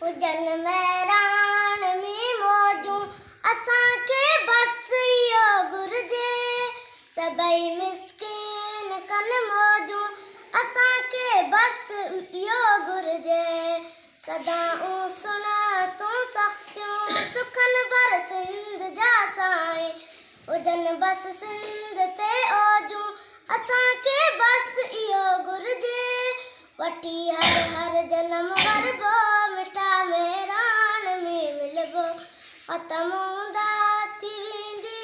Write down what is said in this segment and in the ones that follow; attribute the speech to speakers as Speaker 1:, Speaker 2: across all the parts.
Speaker 1: हुजन मैरान में मौजू असांखे बस इहो घुरिजे सभई मिस्किन कन मौजू असांखे बस इहो घुरिजे सदाऊं सुना तूं सख़्तियूं सुखन भर सिंध जा साईं हुजन बस सिंध ते ओजू असांखे बस इहो घुरिजे वठी हर जनम वरबो मिठा मेरान में मिलबो ख़त्म हूंदा थी वेंदी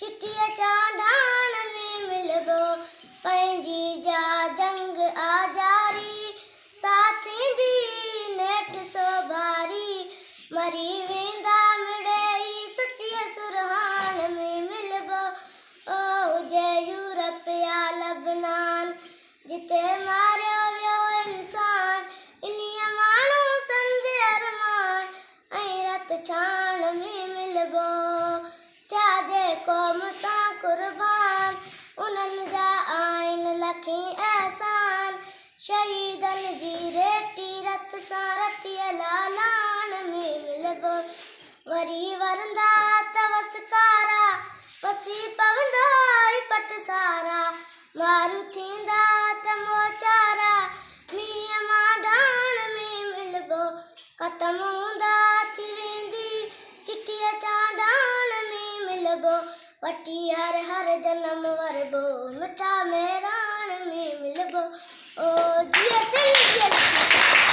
Speaker 1: चिठीअ चांडान में मिलबो पंहिंजी जा जंग आजारी साथ ईंदी नेठ सोभारी मरी वेंदा मिड़ई सचीअ सुरहान में मिलबो ओ हुजे यूरोप या लबनान जिते मारियो वियो इंसान इन्हीअ माण्हू संदे अरमान ऐं रत छाण में मिलबो थिया जे क़ौम तां क़ुर्बान उन्हनि जा आहिन लखी एहसान शहीदनि जी रेटी रत सां रतीअ लालान में मिलबो वरी वरंदा त वसकारा वसी पवंदा ई पट सारा मारू थींदा त मोचारा मींहं मां डाण में मिलबो ख़त्म हूंदा थी वेंदी चिठीअ चांडान में मिलबो वठी हर जनम वरबो मिठा मेरान में मिलबो ओ जिया सिंध